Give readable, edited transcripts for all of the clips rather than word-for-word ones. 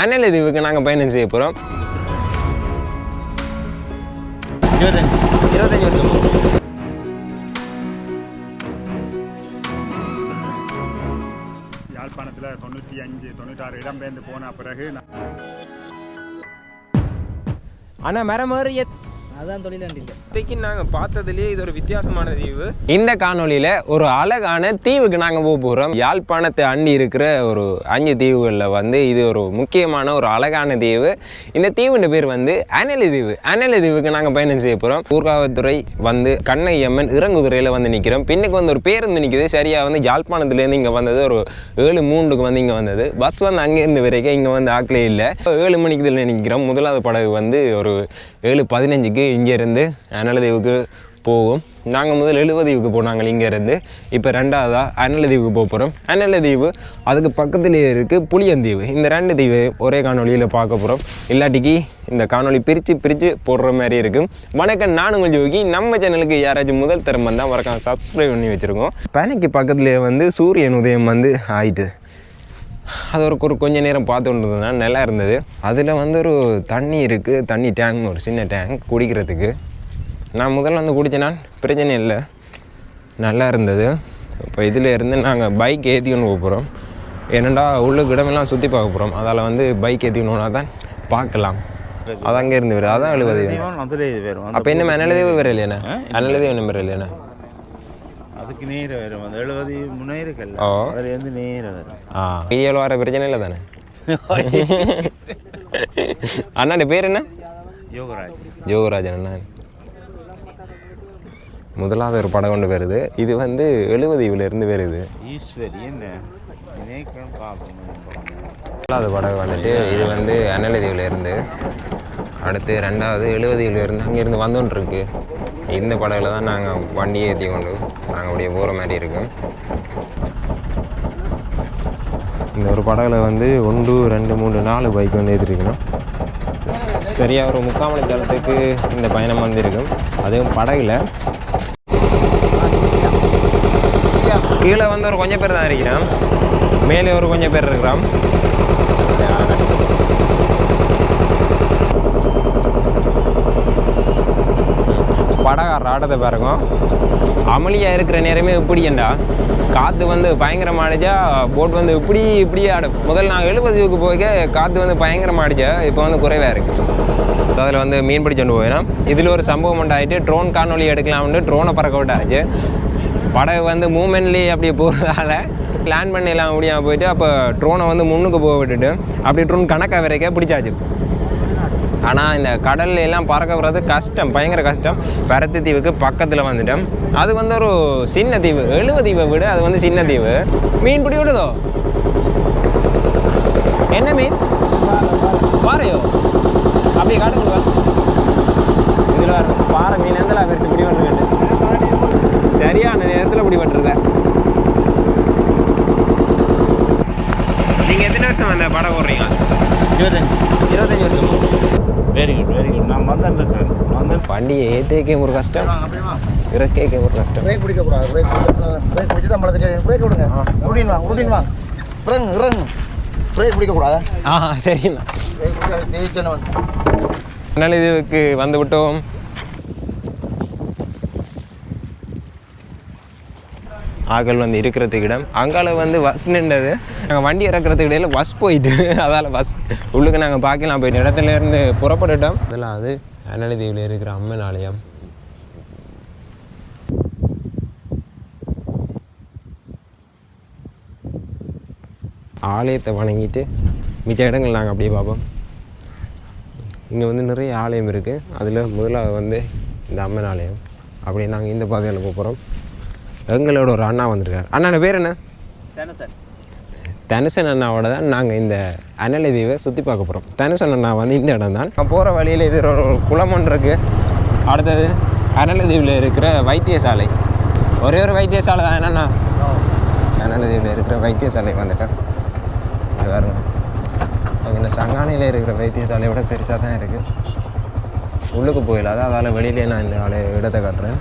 அனல் தீவுக்கு நாங்கள் பயணம் செய்ய போகிறோம். 25 வருஷம். யாழ்ப்பாணத்தில் 95-96 இடம்பெயர்ந்து போன பிறகு ஆனால் மரமேறிய அதான் தொழிலாண்டி இப்போதைக்கு நாங்கள் பார்த்ததுலேயே இது ஒரு வித்தியாசமான தீவு. இந்த காணொலியில் ஒரு அழகான தீவுக்கு நாங்கள் போக போகிறோம். யாழ்ப்பாணத்தை அண்டி இருக்கிற ஒரு 5 தீவுகளில் வந்து இது ஒரு முக்கியமான ஒரு அழகான தீவு. இந்த தீவுன்ற பேர் வந்து அனலி தீவு. அனலி தீவுக்கு நாங்கள் பயணம் செய்ய போகிறோம். ஊர்காவத்துறை வந்து கண்ணகியம்மன் இறங்குதுறையில் வந்து நிற்கிறோம். பின்னுக்கு வந்து ஒரு பேருந்து நிற்கிது. சரியாக வந்து யாழ்ப்பாணத்துலேருந்து இங்கே வந்தது ஒரு 7:03 வந்து இங்கே வந்தது. பஸ் வந்து அங்கேருந்து வரைக்கும் இங்கே வந்து ஆக்களே இல்லை. 7 மணிக்கு இதில் நிற்கிறோம். முதலாவது படகு வந்து ஒரு 7:15 இங்கேருந்து அனல் தீவுக்கு போவோம். நாங்கள் முதல் 70 தீவுக்கு போனாங்க இங்கேருந்து. இப்போ ரெண்டாவதாக அனல் தீவுக்கு போக போகிறோம். அனல் தீவு அதுக்கு பக்கத்துலேயே இருக்குது புளியந்தீவு. இந்த 2 தீவு ஒரே காணொலியில் பார்க்க போகிறோம். இல்லாட்டிக்கு இந்த காணொலி பிரித்து போடுற மாதிரி இருக்கும். வணக்கம், நான் உங்கள் ஜோகி. நம்ம சேனலுக்கு யாராச்சும் முதல் தரம் வந்தால் மறக்காம சப்ஸ்கிரைப் பண்ணி வச்சுருக்கோம். பனைக்கு பக்கத்துலேயே வந்து சூரியன் உதயம் வந்து ஆயிட்டு அது ஒரு கொஞ்ச நேரம் பார்த்து கொண்டிருந்ததுனா நல்லா இருந்தது. அதில் வந்து ஒரு தண்ணி இருக்குது, தண்ணி டேங்க், ஒரு சின்ன டேங்க் குடிக்கிறதுக்கு. நான் முதல்ல வந்து குடித்தேன்னா பிரச்சனை இல்லை, நல்லா இருந்தது. இப்போ இதில் இருந்து நாங்கள் பைக் ஏற்றிக்கொண்டு போக போகிறோம். ஏன்னாண்டா உள்ள இடமெல்லாம் சுற்றி பார்க்க போகிறோம். அதில் வந்து பைக் ஏற்றிக்கணுன்னா தான் பார்க்கலாம். அது அங்கே இருந்து வரும். அதான் 70. அப்போ என்ன அனலதீவு வேறு இல்லையாண்ணே? அனலதீவு என்ன வேறு இல்லையாண்ணே? அதுக்கு நேரம் வரும். அந்த 70 முன்னேறுகள் அதுலேருந்து நேரம் வரும். கையால் வர பிரச்சனை இல்லை தானே? அண்ணாண்ட பேர் என்ன? யோகராஜன் அண்ணா. முதலாவது ஒரு படம் கொண்டு வருது. இது வந்து 70 தீவுலேருந்து வருது. ஈஸ்வரி என்ன முதலாவது படம் வந்துட்டு இது வந்து அனல் தீவுலேருந்து. அடுத்து ரெண்டாவது 70 தீவுலேருந்து அங்கேருந்து வந்துட்டுருக்கு. இந்த படகுல தான் நாங்கள் வண்டியை ஏற்றி கொண்டு நாங்கள் அப்படியே போகிற மாதிரி இருக்கும். இந்த ஒரு படகுல வந்து 1, 2, 3, 4 பைக் வந்து ஏற்றிருக்கணும். சரியாக ஒரு 3/4 மணி நேரத்துக்கு இந்த பயணம் வந்து இருக்கும். அதுவும் படகுல கீழே வந்து ஒரு கொஞ்சம் பேர் தான் இருக்கிறோம், மேலே ஒரு கொஞ்சம் பேர் இருக்கிறோம். படகார ஆட்டத்தை பாருங்க. அமளியாக இருக்கிற நேரமே எப்படிண்டா காற்று வந்து பயங்கரமாகிடுச்சா, போட் வந்து இப்படி ஆடும். முதல்ல நாங்கள் 70 தீவுக்கு போய்க்க காற்று வந்து பயங்கரமாகிடுச்சா, இப்போ வந்து குறைவாக இருக்குது. அதில் வந்து மீன் பிடிச்சோண்டு போயிடும். இதில் ஒரு சம்பவம் உண்டாயிட்டு ட்ரோன் காணொலி எடுக்கலாம்னு ட்ரோனை பறக்க விட்டாச்சு. படகு வந்து மூமெண்ட்லேயே அப்படி போகிறதால லேண்ட் பண்ணிடலாம் முடியாமல் போயிட்டு அப்போ ட்ரோனை வந்து முன்னுக்கு போக விட்டுட்டு அப்படி ட்ரோன் கணக்காக வரைக்க பிடிச்சாச்சு. ஆனால் இந்த கடல்ல எல்லாம் பறக்க வர்றது கஷ்டம், பயங்கர கஷ்டம். பருத்தி தீவுக்கு பக்கத்தில் வந்துட்டோம். அது வந்து ஒரு சின்ன தீவு. 70 தீவை விட அது வந்து சின்ன தீவு. மீன் பிடி விடுதோ? என்ன மீன்? பாறையோ? அப்படி காட்டுங்க. இதில் பாறை மீன் எந்த பெருசு பிடி வந்துருக்கேன். சரியான நேரத்தில் பிடி பட்டுருக்கேன். நீங்கள் எத்தனை வருஷம் அந்த படம் ஓடுறீங்க? 25 வருஷம். Very good. நான் வந்து வண்டியை ஏற்றிக்கே ஒரு கஷ்டம், இறக்கே ஒரு கஷ்டம். பிரேக் பிடிக்கக்கூடாது. பிரேக் பிடிச்சி தான் பழக்க. பிரேக் விடுங்க. உருடின் வாங்க. இறங்கு. பிரேக் பிடிக்கக்கூடாது. சரிண்ணா. நல்ல இதுக்கு வந்து விட்டோம். ஆக்கள் வந்து இருக்கிறதுக்கு இடம். அங்கால வந்து பஸ் நின்றது. நாங்கள் வண்டி இறக்குறதுக்கு இடையில பஸ் போயிட்டு அதால் பஸ் உள்ளுக்கு நாங்கள் பார்க்கலாம் போயிட்டு இடத்துலேருந்து புறப்பட்டுட்டோம். அதெல்லாம் அது அனல் தீவில் இருக்கிற அம்மன் ஆலயம். ஆலயத்தை வணங்கிட்டு மிச்ச இடங்கள் நாங்கள் அப்படியே பார்ப்போம். இங்கே வந்து நிறைய ஆலயம் இருக்குது. அதில் முதலாவது வந்து இந்த அம்மன் ஆலயம். அப்படியே நாங்கள் இந்த பாதையில் போகிறோம். எங்களோட ஒரு அண்ணா வந்திருக்காரு. அண்ணான பேர் என்ன? தனுசன் அண்ணாவோட தான் நாங்கள் இந்த அனல் தீவை சுற்றி பார்க்க போகிறோம். தனுசன் அண்ணா வந்து இந்த இடம் தான். போகிற வழியில் இது ஒரு குளம் ஒன்று இருக்குது. அடுத்தது அனல் தீவில் இருக்கிற வைத்தியசாலை. ஒரே ஒரு வைத்தியசாலை தான். என்னென்னா அனல் தீவில் இருக்கிற வைத்தியசாலை வந்துட்டேன். அது வேறு அங்கே இந்த சங்கானையில் இருக்கிற வைத்தியசாலையோட பெருசாக தான் இருக்குது. உள்ளுக்கு போயிடாது, அதால் வெளியிலே நான் இந்த இடத்தை காட்டுறேன்.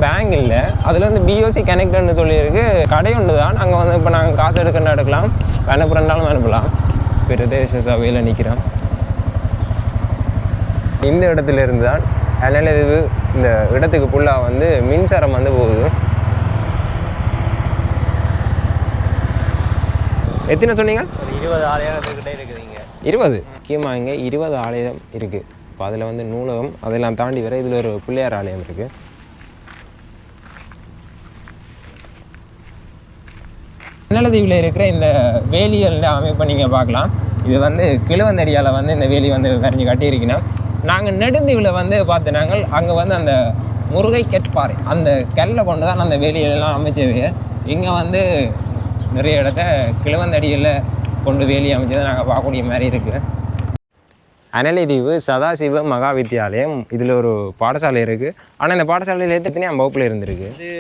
பேங்க் இல்லை, அதில் வந்து பிஓசி கனெக்ட்னு சொல்லியிருக்கு. கடை ஒன்று தான். அங்கே வந்து இப்போ நாங்கள் காசு எடுக்கலாம், அனுப்புறனாலும் அனுப்பலாம். பிரதேச சபையில் நிற்கிறோம். இந்த இடத்துல இருந்து தான் அனலதிவு இந்த இடத்துக்கு ஃபுல்லாக வந்து மின்சாரம் வந்து போகுது. எத்தனை சொன்னீங்க? 20 ஆலயத்துக்கிட்டே இருக்குதுங்க. 20 முக்கியமாக இங்கே 20 ஆலயம் இருக்குது. இப்போ அதில் வந்து நூலகம் அதெல்லாம் தாண்டி வர இதில் ஒரு பிள்ளையார் ஆலயம் இருக்குது. அனலதீவில் இருக்கிற இந்த வேலியல் அமைப்பை நீங்கள் பார்க்கலாம். இது வந்து கிழவந்தடியால் வந்து இந்த வேலி வந்து வரைஞ்சி கட்டியிருக்கணும். நாங்கள் நெடுந்தீவில் வந்து பார்த்தினாங்க, அங்கே வந்து அந்த முருகை கெட்பாறை அந்த கல்லை கொண்டு தான் அந்த வேலியெல்லாம் அமைச்சது. இங்கே வந்து நிறைய இடத்த கிழவந்தடியில் கொண்டு வேலி அமைச்சதை நாங்கள் பார்க்கக்கூடிய மாதிரி இருக்குது. அனலதீவு சதாசிவ மகா வித்தியாலயம், இதில் ஒரு பாடசாலை இருக்குது. ஆனால் இந்த பாடசாலையில் எத்தனையாம் வகுப்பில் இருந்திருக்கு? இது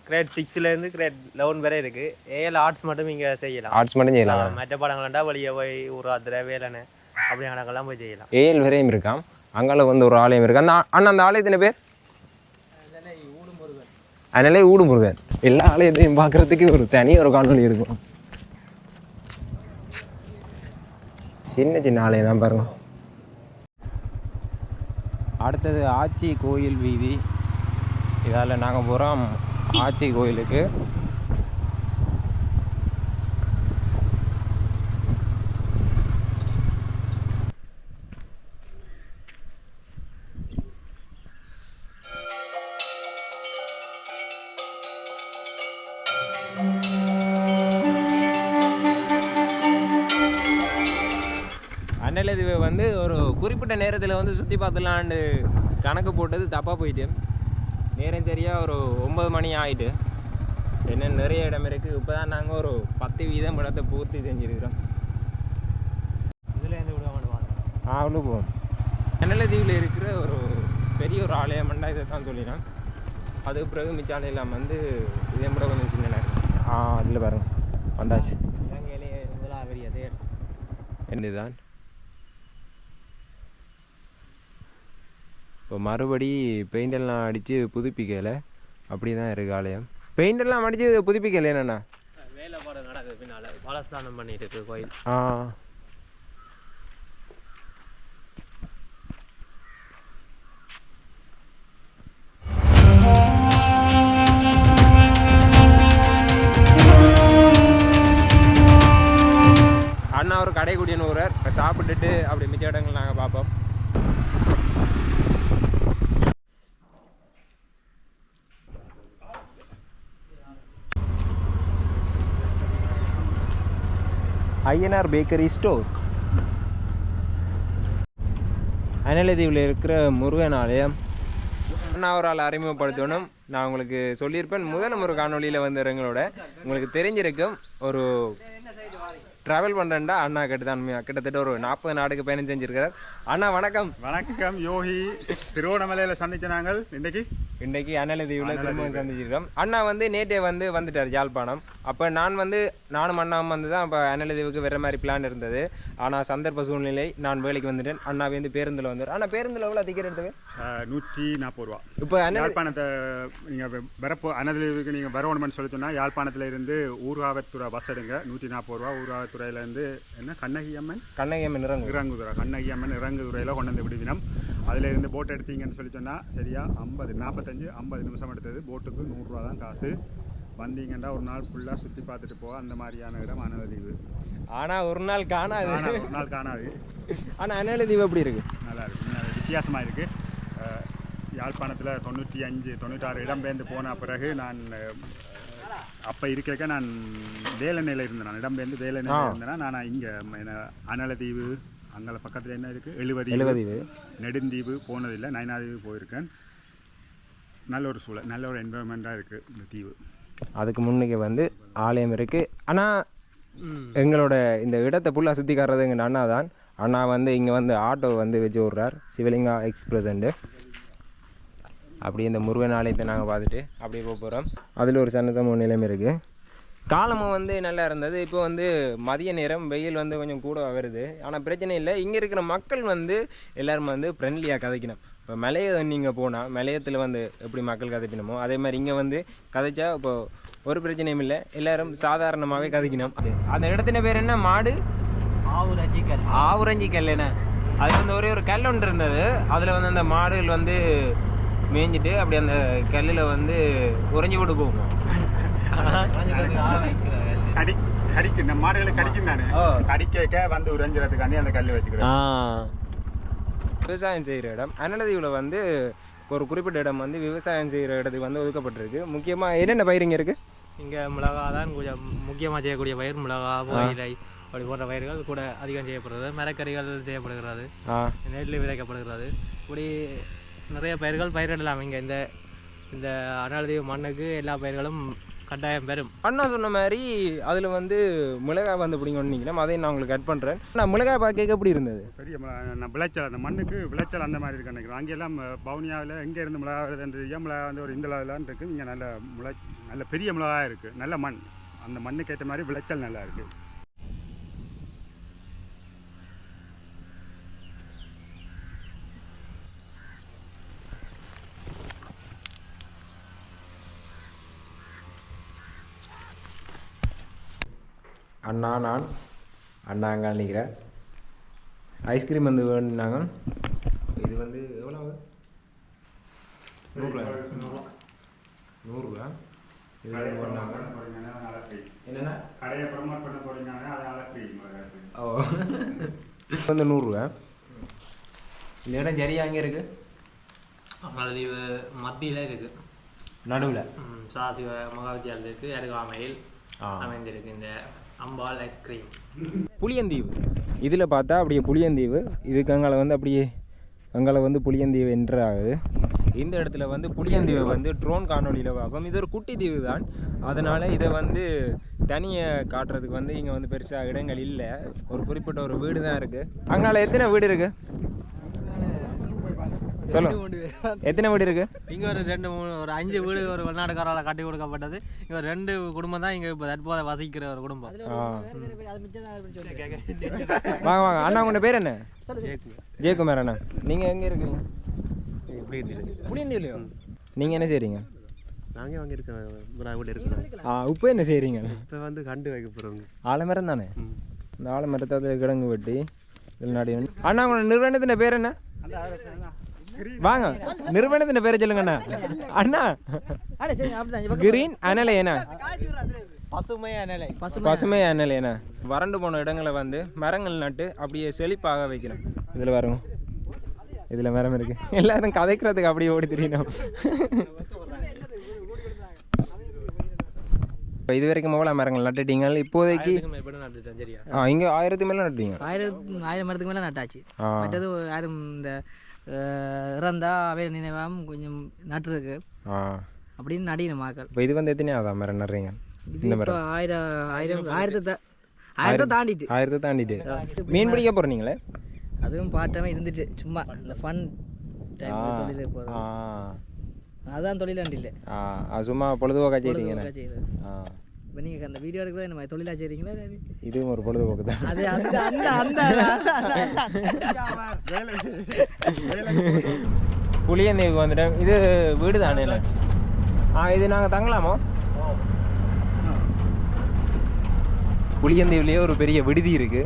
கிரேட் 6லேருந்து கிரேட் 11 வரை இருக்குது. ஏஎல் ஆர்ட்ஸ் மட்டும் இங்கே செய்யலாம். ஆர்ட்ஸ் மட்டும் செய்யலாம். மற்ற பாடங்கள்டா வெளியே போய் ஊராத்திரை வேலைன்னு அப்படி கணக்கெல்லாம் போய் செய்யலாம். ஏஎல் வரையும் இருக்கான். அங்கால வந்து ஒரு ஆலயம் இருக்கு. அந்த ஆலயத்தின் பேர் அதனாலே ஊடு முருகன். எல்லா ஆலயத்தையும் பார்க்குறதுக்கு ஒரு தனி ஒரு காணொலி இருக்கும். சின்ன சின்ன ஆலயம் தான் பாருங்க. அடுத்தது ஆச்சி கோயில் வீதி. இதால் நாங்கள் போகிறோம் ஆச்சி கோயிலுக்கு. அனலதீவை வந்து ஒரு குறிப்பிட்ட நேரத்தில் வந்து சுற்றி பார்த்துலான்னு கணக்கு போட்டது தப்பாக போயிட்டு நேரம் சரியாக ஒரு 9 மணி ஆகிட்டு. என்ன நிறைய இடம் இருக்குது. இப்போ தான் நாங்கள் ஒரு 10% இடத்தை பூர்த்தி செஞ்சுருக்கிறோம். இதில் எந்த விடுவாங்க அவ்வளோ போகும். அனலதீவில் இருக்கிற ஒரு பெரிய ஒரு ஆலயம்ண்டா இதை தான் சொல்லினேன். அதுக்கு பிறகு மிச்சாலையெல்லாம் வந்து இதே கூட கொஞ்சம் சின்ன அதில் பாருங்க வந்தாச்சு. இலங்கையிலே முதலாவது அதே என்னதான் இப்போ மறுபடி பெயிண்டெல்லாம் அடித்து புதுப்பிக்கலை. அப்படி தான் இருக்குது ஆலயம். பெயிண்டெல்லாம் அடித்து புதுப்பிக்கலை என்னென்னா வேலைப்பாடு நடக்குது. பின்னால் பாலஸ்தானம் பண்ணிட்டு இருக்கு கோயில். அண்ணா ஒரு கடைக்குடியன் ஊரர். சாப்பிட்டுட்டு அப்படி மிச்ச இடங்கள் நாங்கள் பார்ப்போம். INR bakery store. அனலதீவில் இருக்கிற முருகன் ஆலயம். அண்ணா ஒரு ஆள் அறிமுகப்படுத்தணும். நான் உங்களுக்கு சொல்லியிருப்பேன் முதல் ஒரு காணொலியில் வந்து எங்களோட உங்களுக்கு தெரிஞ்சிருக்கும். ஒரு ட்ராவல் பண்ணுறேன்டா அண்ணா தான் கிட்டத்தட்ட ஒரு 40 நாடுக்கு பயணம் செஞ்சுருக்கிறார். அண்ணா வணக்கம். வணக்கம். யோகி திருவோணமலையில் சந்திச்ச நாங்கள் இன்றைக்கி அனலதீவில் திரும்பவும் சந்திச்சிருக்கோம். அண்ணா வந்து நேற்றே வந்துட்டார் யாழ்ப்பாணம். அப்போ நானும் அண்ணாவும் வந்து தான் இப்போ அனலதீவுக்கு வேறு மாதிரி பிளான் இருந்தது. ஆனால் சந்தர்ப்ப சூழ்நிலை நான் வேலைக்கு வந்துட்டேன். அண்ணா வந்து பேருந்தில் வந்தார். ஆனால் பேருந்தில் எவ்வளோ டிக்கெட் எடுத்தது? 140 ரூபா. இப்போ யாழ்ப்பாணத்தை நீங்கள் அனலதீவுக்கு நீங்கள் வரணும்னு சொல்லி சொன்னால் யாழ்ப்பாணத்தில் இருந்து ஊர்காவத்துறை பஸ் எடுங்க. 140 ரூபா. ஊர்காவத்துறையிலேருந்து என்ன கண்ணகி அம்மன் இறங்குதுறை கண்ணகி அம்மன் இறங்குதுறையில் கொண்டு வந்து விடுவினம். அதில் இருந்து போட் எடுத்தீங்கன்னு சொல்லி சொன்னால் சரியா 45-50 நிமிஷம் எடுத்தது. போட்டுக்கு 100 ரூபா தான் காசு. வந்தீங்கன்னா ஒரு நாள் ஃபுல்லாக சுற்றி பார்த்துட்டு போக அந்த மாதிரியான இடம் அனலதீவு. ஆனால் ஒரு நாள் காணாது. ஆனால் அனலதீவு எப்படி இருக்குது? நல்லா இருக்குது. வித்தியாசமாக இருக்குது. யாழ்ப்பாணத்தில் 95-96 இடம்பெயர்ந்து போன பிறகு நான் அப்போ இருக்க நான் வேலனையில் இருந்தேன். நான் இடம்பெயர்ந்து வேலனையில் இருந்தேன்னா நான் இங்கே அனலதீவு அங்கே பக்கத்தில் என்ன இருக்குது எழுவதீவு நெடுந்தீவு போனதில்லை. நயனாதீவு போயிருக்கேன். நல்ல ஒரு சூழல், நல்ல ஒரு என்வரன்மெண்ட்டாக இருக்குது இந்த தீவு. அதுக்கு முன்னுக்கு வந்து ஆலயம் இருக்குது. ஆனால் எங்களோட இந்த இடத்தை ஃபுல்லாக சுற்றி காட்டுறது எங்கள் அண்ணா தான். அண்ணா வந்து இங்கே வந்து ஆட்டோ வந்து வச்சு விட்றார். சிவலிங்கா எக்ஸ்பிரஸ்ண்டு. அப்படி இந்த முருகன் ஆலயத்தை நாங்கள் பார்த்துட்டு அப்படியே போக போகிறோம். அதில் ஒரு சின்ன சமூக நிலைமை இருக்குது. காலமும் வந்து நல்லா இருந்தது. இப்போ வந்து மதிய நேரம் வெயில் வந்து கொஞ்சம் கூட வருது. ஆனால் பிரச்சனை இல்லை. இங்கே இருக்கிற மக்கள் வந்து எல்லோரும் வந்து ஃப்ரெண்ட்லியாக கதைக்கணும். இப்போ மலையம் நீங்கள் போனால் மலையத்தில் வந்து எப்படி மக்கள் கதைக்கணுமோ அதே மாதிரி இங்கே வந்து கதைச்சா இப்போ ஒரு பிரச்சனையும் இல்லை, எல்லாரும் சாதாரணமாகவே கதைக்கணும். அந்த இடத்துல பேர் என்ன, மாடு ஆவுரஞ்சி கல் என்ன, அது வந்து ஒரே ஒரு கல் ஒன்று இருந்தது. அதில் வந்து அந்த மாடுகள் வந்து மேய்ஞ்சிட்டு அப்படி அந்த கல்லில் வந்து உறைஞ்சி விட்டு போகும். கடிக்கு இந்த மாடுகளை கடிக்கும் தானே, கடிக்க வந்து உறைஞ்சிறதுக்காண்டி அந்த கல் வச்சுக்கிறோம். விவசாயம் செய்கிற இடம் அனலதீவில் வந்து ஒரு குறிப்பிட்ட இடம் வந்து விவசாயம் செய்கிற இடத்துக்கு வந்து ஒதுக்கப்பட்டிருக்கு. முக்கியமாக என்னென்ன பயிருங்க இருக்குது? இங்கே மிளகா தான் கொஞ்சம் முக்கியமாக செய்யக்கூடிய பயிர், மிளகா, புகையிலை அப்படி போன்ற பயிர்கள் கூட அதிகம் செய்யப்படுகிறது. மரக்கறிகள் செய்யப்படுகிறது, நெல் விதைக்கப்படுகிறது. இப்படி நிறைய பயிர்கள் பயிரிடலாம். இங்கே இந்த அனலதீவு மண்ணுக்கு எல்லா பயிர்களும் கட்டாயம் பெறும். அண்ணா சொன்ன மாதிரி அதில் வந்து மிளகாய் வந்து பிடிங்கன்னு அதையும் நான் உங்களுக்கு கட் பண்ணுறேன். நான் மிளகாய் பார்க்க எப்படி இருந்தது? பெரிய விளைச்சல், அந்த மண்ணுக்கு விளைச்சல் அந்த மாதிரி இருக்கு நினைக்கிறேன். அங்கெல்லாம் பவுனியாவில் எங்கே இருந்து மிளகா வருதுன்ற மிளகா வந்து ஒரு இந்த அளவுலான் இருக்குது. இங்கே நல்ல பெரிய மிளகாய் இருக்குது, நல்ல மண், அந்த மண்ணுக்கு ஏற்ற மாதிரி விளைச்சல் நல்லா இருக்குது. நான் அண்ணாங்க நிற்கிறேன். ஐஸ்கிரீம் வந்து வேணுனாங்க. இது வந்து எவ்வளோ? 100 ரூபா. இது வேணுனாங்க. என்னென்னா கடையை ப்ரமோட் பண்ண போறீங்கன்னா அதனால ஃப்ரீ. ஓ, வந்து 100 ரூபா. இந்த இடம் சரியா அங்கே இருக்குது? அனலதீவு மத்தியில் இருக்குது, நடுவில் சதாசிவ மகாவித்யாலயத்துக்கு அருகாமையில் அமைந்திருக்கு இந்த அம்பாள் ஐஸ்கிரீம். புளியந்தீவு இதில் பார்த்தா அப்படியே புளியந்தீவு, இதுக்கு அங்கால வந்து அப்படியே அங்கால வந்து புளியந்தீவு என்ட்ரு ஆகுது. இந்த இடத்துல வந்து புளியந்தீவை வந்து ட்ரோன் காணொலியில் பார்ப்போம். இது ஒரு குட்டி தீவு தான், அதனால் இதை வந்து தனியை காட்டுறதுக்கு வந்து இங்கே வந்து பெருசாக இடங்கள் இல்லை. ஒரு குறிப்பிட்ட ஒரு வீடு தான் இருக்குது. அங்கால எத்தனை வீடு இருக்குது சொல்லுங்க, எத்தனை வீடு இருக்கு? இங்கே ஒரு 2-3 ஒரு 5 வீடு ஒரு வெளிநாட்டுக்காரால் கட்டி கொடுக்கப்பட்டது. இங்கே ஒரு 2 குடும்பம் தான் இங்கே இப்போ தற்போது வசிக்கிற ஒரு குடும்பம். வாங்க வாங்க அண்ணா, உங்களோட பேர் என்ன? ஜெயக்குமார் அண்ணா. நீங்கள் எங்கே இருக்கீங்க? புளியந்தீவுலையோ? நீங்கள் என்ன செய்கிறீங்க? நாங்கள் வாங்கி இருக்கிறோம். இப்போ என்ன செய்கிறீங்க? இப்போ வந்து கண்டு வைக்க போகிறோங்க. ஆலமரம் தானே, இந்த ஆலமரத்தை அதில் கிடங்கு வெட்டி வெளிநாடு. அண்ணா உங்களோட நிறுவனத்தின் பேர் என்ன? வாங்க, நிறுவனத்தின் பேரை சொல்லுங்க அண்ணா. அண்ணா கிரீன் அனலை என்ன? பசுமை அனலை என்ன? வறண்டு போன இடங்களை வந்து மரங்கள் நட்டு அப்படியே செழிப்பாக வைக்கணும். இதில் வரும், இதில் மரம் இருக்கு. எல்லாரும் கதைக்கிறதுக்கு அப்படியே ஓடி தெரியணும். இப்போ இது வரைக்கும் எவ்வளோ மரங்கள் நட்டுட்டீங்க இப்போதைக்கு? இங்கே 1000 மேலே நட்டுட்டீங்க. 1000 மரத்துக்கு மேலே நட்டாச்சு. மற்றது 1000 இந்த இறந்தா அவை நினைவாம் கொஞ்சம் நட்டுருக்கு அப்படின்னு நடிகணும் மக்கள். இப்போ இது வந்து எத்தனை ஆகுதா மரம் நடுறீங்க? இந்த மரம் 1000 தாண்டிட்டு 1000 தாண்டிட்டு மீன் பிடிக்க போகிறீங்களே? அதுவும் பாட்டாமல் இருந்துச்சு, சும்மா இந்த ஃபன் தொழிலே போகிறோம். அதுதான் தொழிலாண்டி இல்லை, சும்மா பொழுதுபோக்கா செய்றீங்க. இப்போ நீங்கள் அந்த வீடியோ எடுக்கிறது இந்த மாதிரி தொழிலாக செய்கிறீங்களா? இதுவும் ஒரு பொழுதுபோக்கு தான். அது அந்த அந்த அந்த புளியந்தீவுக்கு வந்துட்டேன். இது வீடு தானே? இது நாங்கள் தங்கலாமோ? புளியந்தீவுலேயே ஒரு பெரிய விடுதி இருக்கு.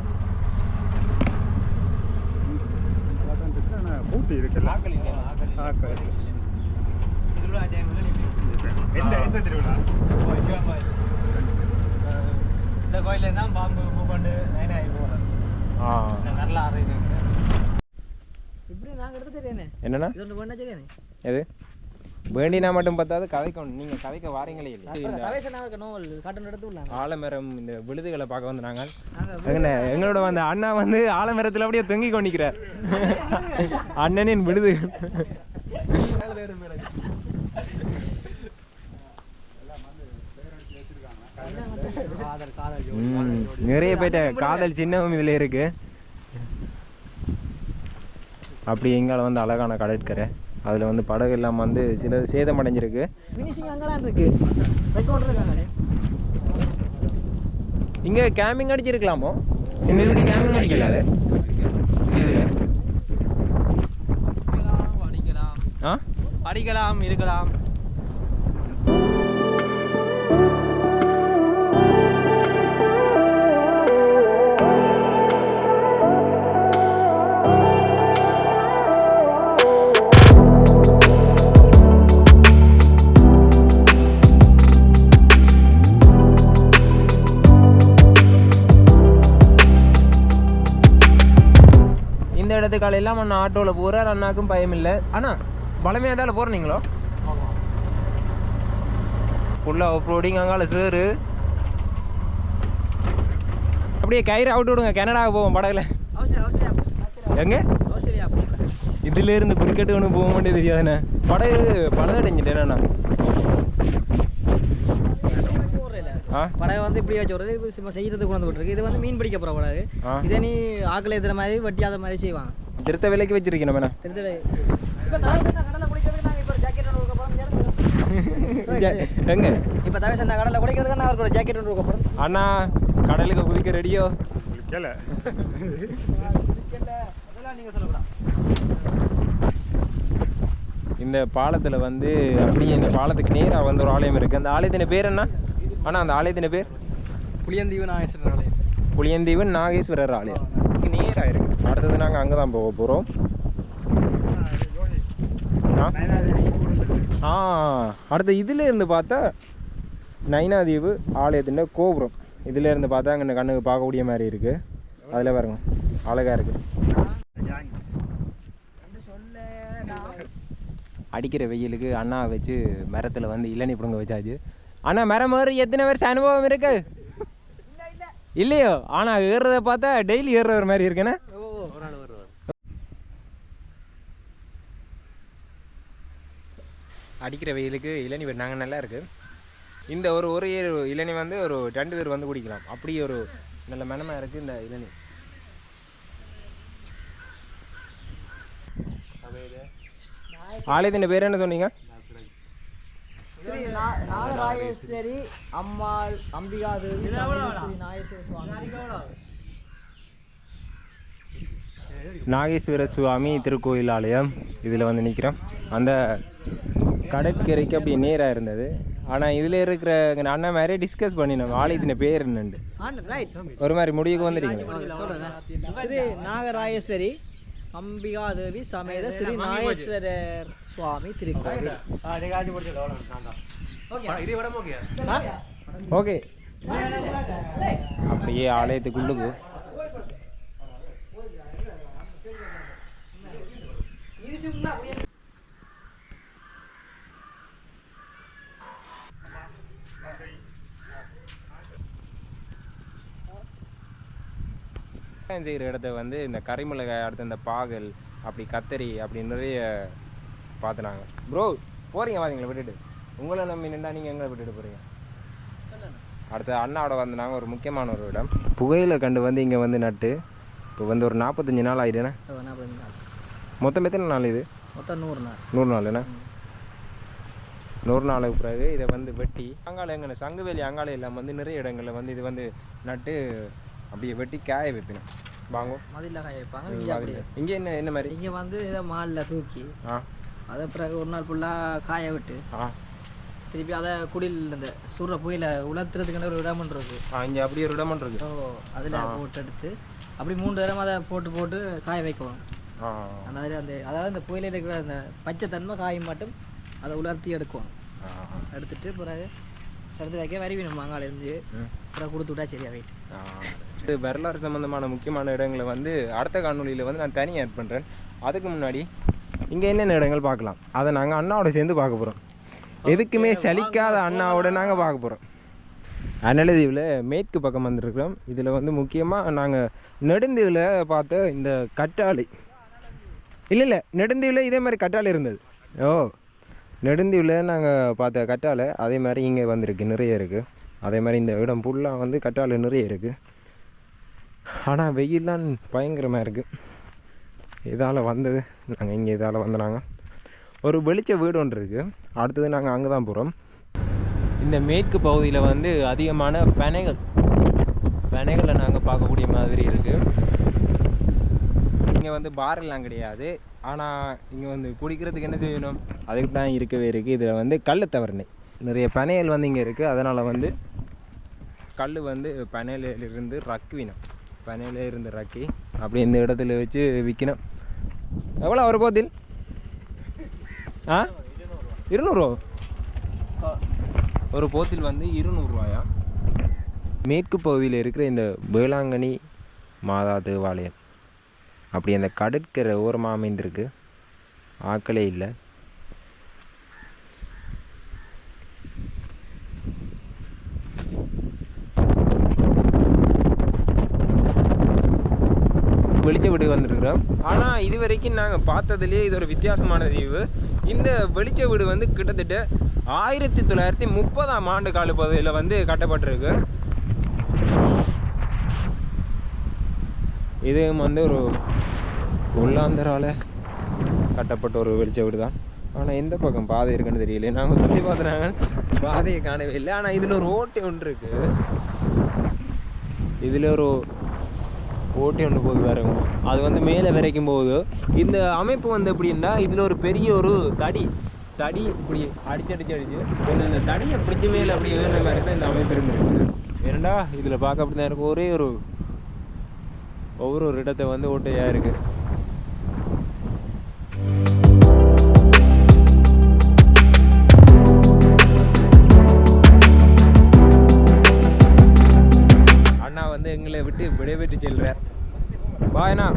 இந்த கோயிலேருந்து தான் பாம்பு பூக்கொண்டு நைனாகி போகிறது. நல்லா அறிவு இப்படி நாங்கள் எடுத்து தெரியானே. என்னன்னா இது ஒன்று பண்ணால் சரியானே. எது வேண்டினா மட்டும் பார்த்தாது கதைக்கணும். நீங்கள் கதைக்க வாரீங்களே இல்லை. ஆலமரம் இந்த விழுதுகளை பார்க்க வந்து நாங்கள் எங்களோட வந்து அண்ணா வந்து ஆலமரத்தில் அப்படியே தொங்கி கொண்டிருக்கிறார். அண்ணனின் விழுது நிறைய பேட்ட காதல் சின்னமும் இதில் இருக்கு. அப்படி எங்கால வந்து அழகான கடற்கரை, அதில் வந்து படகு எல்லாம் வந்து சில சேதமடைஞ்சிருக்கு. இங்கே கேம்பிங் அடிச்சிருக்கலாமோ? இந்த இதுக்கு கேம்பிங் அடிக்கல. படிக்கலாம் இருக்கலாம். இந்த இடத்துக்கால எல்லாம் அண்ணா ஆட்டோவில் போகிறார். அண்ணாக்கும் பயம் இல்லை. அண்ணா பலமையாக தானே போகிறீங்களோ? ஃபுல்லாக ஆஃப்ரோடிங். அங்கால சேரு அப்படியே கயிறு அவுட்டு விடுங்க. கனடாவுக்கு போவோம் படகுல. எங்க இதுலேருந்து கிரிக்கெட்டு ஒன்று போக மாட்டே தெரியாதுண்ணே. படகு படகடைஞ்சிட்டேண்ணா. படகு வந்து இப்படி வச்சு விடுறது சும்மா செய்யறதுக்கு கொண்டு விட்டுருக்கு. இது வந்து மீன் பிடிக்க போகிற படகு. இதே நீ ஆக்கில் ஏற்றுற மாதிரி வட்டியாத மாதிரி செய்வாங்க. திருத்த விலைக்கு வச்சிருக்கேன் மேடம். எங்க இப்போ தவிர அந்த கடலில் குடிக்கிறதுக்கு நான் அவருக்கு ஒரு ஜாக்கெட் ஒன்று கொடுக்க போகிறேன். அண்ணா கடலுக்கு குதிக்க ரெடியோ? கேள நீங்கள் சொல்லக்கூடாது. இந்த பாலத்தில் வந்து அப்படியே இந்த பாலத்துக்கு நேராக வந்து ஒரு ஆலயம் இருக்குது. அந்த ஆலயத்தின் பேர் என்ன அண்ணா? அந்த ஆலயத்தின் பேர் புளியந்தீவு நாகேஸ்வரர் ஆலயம். புளியந்தீவு நாகேஸ்வரர் ஆலயம் நேராக இருக்குது. அடுத்தது நாங்கள் அங்கே தான் போக போகிறோம். அடுத்து இதில் இருந்து பார்த்தா நைனாதீவு ஆலயத்தின் கோபுரம். இதில் இருந்து பார்த்தா அங்கே கண்ணுக்கு பார்க்கக்கூடிய மாதிரி இருக்குது. அதில் பாருங்க அழகாக இருக்குது. அடிக்கிற வெயிலுக்கு அண்ணா வச்சு மரத்தில் வந்து இளநீ பிடுங்க வச்சாச்சு. அண்ணா மரம் மாதிரி எத்தனை வருஷம் அனுபவம் இருக்கு இல்லையோ? ஆனால் ஏறுறதை பார்த்தா டெய்லி ஏறுற மாதிரி இருக்குண்ணே. அடிக்கிற வெயிலுக்கு இளநீ நாங்கள் நல்லா இருக்குது. இந்த ஒரு இளநீ வந்து ஒரு 2 பேர் வந்து குடிக்கலாம். அப்படி ஒரு நல்ல மனமாக இருக்குது இந்த இளநீ. ஆலயத்தின் பேர் என்ன சொன்னீங்க? ஸ்ரீ நாகராஜேஸ்வரி அம்மாள் அம்பிகாதேவி நாகேஸ்வர சுவாமி திருக்கோயில் ஆலயம். இதில் வந்து நிற்கிறோம். அந்த கடற்கரைக்கு அப்படி நேராக இருந்தது. ஆனால் இதில் இருக்கிற அண்ணன் மாதிரி டிஸ்கஸ் பண்ணினோம் ஆலயத்தின் பேர் என்னண்டு. ஒரு மாதிரி முடிவுக்கு வந்துட்டீங்க. ஸ்ரீ நாகராஜேஸ்வரி அம்பிகாதேவி சமேத ஸ்ரீ நாகேஸ்வரர் சுவாமி திருக்கோயில். ஓகே அப்படியே ஆலயத்துக்குள்ளுக்கு செய்கிற இடத்த வந்து இந்த கரிமிளகாய், அடுத்து இந்த பாகல், அப்படி கத்தரி, அப்படி நிறைய பார்த்துனாங்க. ப்ரோ போகிறீங்க பார்த்தீங்களா விட்டுட்டு? உங்களை நம்பி நின்றா நீங்கள் எங்களை விட்டுட்டு போகிறீங்க? அடுத்து அண்ணாவோட வந்து நாங்கள் ஒரு முக்கியமான ஒரு இடம் புகையில கண்டு வந்து இங்கே வந்து நட்டு இப்போ வந்து ஒரு 45 நாள் ஆகிடுண்ணே. மொத்தம் எத்தனை நாள் இது? மொத்தம் 100 நாள். 100 நாள்ண்ணே. 100 நாளுக்கு பிறகு இதை வந்து வெட்டி அங்கால எங்கே சங்குவேலி அங்கால எல்லாம் வந்து நிறைய இடங்களில் வந்து இது வந்து நட்டு அப்படியே வெட்டி காய வைப்பினேன். வாங்க மதில காய வைப்பாங்க. இங்கே என்ன மாதிரி? இங்கே வந்து இதை மாலில் தூக்கி அதை பிறகு ஒரு நாள் ஃபுல்லாக காய விட்டு திருப்பி அதை குடில் இந்த சூற புயல உலர்த்துறதுக்குன்னு ஒரு இடம் இருக்குது. இங்கே அப்படியே ஒரு இடம் இருக்கு. அதில் போட்டு எடுத்து அப்படி 3 நேரம் அதை போட்டு காய வைக்கணும். அந்த அதாவது அந்த புயலில் இருக்கிற அந்த பச்சை தன்மை காயும் மட்டும் அதை உலர்த்தி எடுக்கணும். எடுத்துட்டு பிறகு எடுத்து வைக்க வரிவினம் மாங்காலேருந்து அப்புறம் கொடுத்து விட்டா சரியா வெயிட். இது வரலாறு சம்மந்தமான முக்கியமான இடங்களை வந்து அடுத்த காணொலியில் வந்து நான் தனியாக ஆட் பண்ணுறேன். அதுக்கு முன்னாடி இங்கே என்னென்ன இடங்கள் பார்க்கலாம் அதை நாங்கள் அண்ணாவோட சேர்ந்து பார்க்க போகிறோம். எதுக்குமே சலிக்காத அண்ணாவோட நாங்கள் பார்க்க போகிறோம். அனலதீவில் மேற்கு பக்கம் வந்துருக்கிறோம். இதில் வந்து முக்கியமாக நாங்கள் நெடுந்தீவில் பார்த்த இந்த கற்றாழை இல்லை நெடுந்தீவில் இதே மாதிரி கற்றாழை இருந்தது. நெடுந்தீவில் நாங்கள் பார்த்த கற்றாழை அதே மாதிரி இங்கே வந்திருக்கு, நிறைய இருக்குது. அதே மாதிரி இந்த இடம் ஃபுல்லாக வந்து கற்றாழை நிறைய இருக்குது. ஆனால் வெயில்லாம் பயங்கரமாக இருக்குது. இதால் வந்தது நாங்கள் இங்கே இதால் வந்து நாங்கள் ஒரு வெளிச்ச வீடு ஒன்று இருக்குது. அடுத்தது நாங்கள் அங்கே தான் போகிறோம். இந்த மேற்கு பகுதியில் வந்து அதிகமான பனைகளை நாங்கள் பார்க்கக்கூடிய மாதிரி இருக்குது. இங்கே வந்து பார் எல்லாம் கிடையாது. ஆனால் இங்கே வந்து குடிக்கிறதுக்கு என்ன செய்யணும், அதுக்கு தான் இருக்கவே இருக்குது. இதில் வந்து கல் தவறுனை நிறைய பனையல் வந்து இங்கே இருக்குது. அதனால் வந்து கல் வந்து பனையிலிருந்து ரக்குவினோம். பனையில இருந்து ரக்கி அப்படி இந்த இடத்துல வச்சு விற்கணும். எவ்வளோ ஒரு போதில்? 200 ஒரு போத்தில் வந்து 200 ரூபாயா. மேற்கு பகுதியில் இருக்கிற இந்த வேளாங்கண்ணி மாதா தேவாலயம் அப்படி அந்த கடற்கரை ஓரமாக அமைந்திருக்கு. ஆக்களே இல்லை. வெளிச்ச வீடு வந்துருக்குறோம். ஆனால் இது வரைக்கும் நாங்கள் பார்த்ததுலேயே இது ஒரு வித்தியாசமான தீவு. இந்த வெளிச்ச வீடு வந்து கிட்டத்தட்ட 1930ஆம் ஆண்டு கால பகுதியில் வந்து கட்டப்பட்டிருக்கு. இதுவும் வந்து ஒரு உள்ளாந்தரால் கட்டப்பட்ட ஒரு வெளிச்ச வீடு தான். ஆனால் எந்த பக்கம் பாதை இருக்குன்னு தெரியல. நாங்கள் சொல்லி பார்த்துனாங்க, பாதையை காணவே இல்லை. ஆனால் இதில் ஒரு ஓட்டை ஒன்று இருக்குது. இதில் ஒரு ஓட்டி ஒன்று போகுது பாருங்க. அது வந்து மேலே வரைக்கும் போகுது. இந்த அமைப்பு வந்து எப்படின்னா, இதில் ஒரு பெரிய ஒரு தடி இப்படி அடிச்சு இந்த தடியை பிடிச்ச மேலே அப்படி ஏறுற மாதிரி தான் இந்த அமைப்பு இருந்துருக்கு. ஏன்னா இதில் பார்க்க அப்படி தான் இருக்கும். ஒரே ஒரு ஒவ்வொரு இடத்தை வந்து ஓட்டையாக இருக்குது. அண்ணா வந்து எங்களை விட்டு விடைபெற்று செல்றார். பாய்ண்ணா.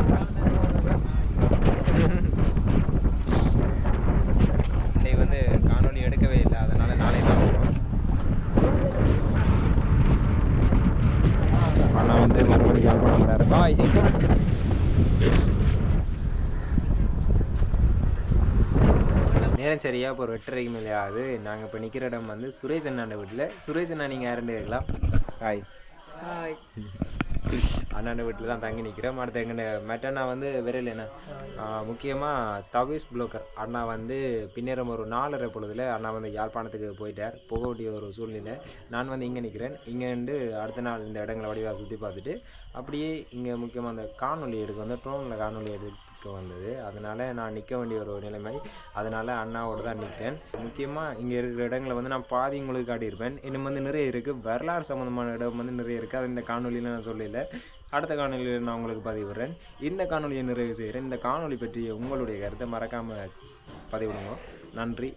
இன்னைக்கு வந்து காணொலி எடுக்கவே இல்லை, அதனால நாளை தான் அண்ணா வந்து மறுபடியும் கால் பண்ண மாட்டாரு. பாய். நேரம் சரியா இப்போ ஒரு 8:30 மேலே ஆகுது. நாங்கள் இப்போ நிற்கிற இடம் வந்து சுரேஷ் அண்ணாண்ட வீட்டில். சுரேஷ் அண்ணா நீங்கள் யாருன்னு கேட்கலாம். ஹாய். அண்ணாண்ட வீட்டில் தான் தங்கி நிற்கிறோம். அடுத்து எங்கள்ட மெட்டண்ணா வந்து விரையில் என்ன முக்கியமாக தவேஸ் புளோக்கர் அண்ணா வந்து பின்னேறம் ஒரு 4:30 பொழுதுல அண்ணா வந்து யாழ்ப்பாணத்துக்கு போயிட்டார். போக வேண்டிய ஒரு சூழ்நிலை. நான் வந்து இங்கே நிற்கிறேன். இங்கேருந்து அடுத்த நாள் இந்த இடங்களை வடிவாக சுற்றி பார்த்துட்டு அப்படியே இங்கே முக்கியமாக அந்த காணொலி எடுக்க வந்து ட்ரோனில் காணொலி எடுக்க வந்தது. அதனால் நான் நிற்க வேண்டிய ஒரு நிலைமை. அதனால் அண்ணாவோடு தான் நிற்கிறேன். முக்கியமாக இங்கே இருக்கிற இடங்களை வந்து நான் பாதி உங்களுக்கு காட்டியிருப்பேன். இன்னும் வந்து நிறைய இருக்குது. வரலாறு சம்மந்தமான இடம் வந்து நிறைய இருக்குது. அது இந்த காணொலியில் நான் சொல்லலை. அடுத்த காணொலியில் நான் உங்களுக்கு பதிவிடுறேன். இந்த காணொலியை நிறைவு செய்கிறேன். இந்த காணொலி பற்றி உங்களுடைய கருத்தை மறக்காமல் பதிவிடுங்க. நன்றி.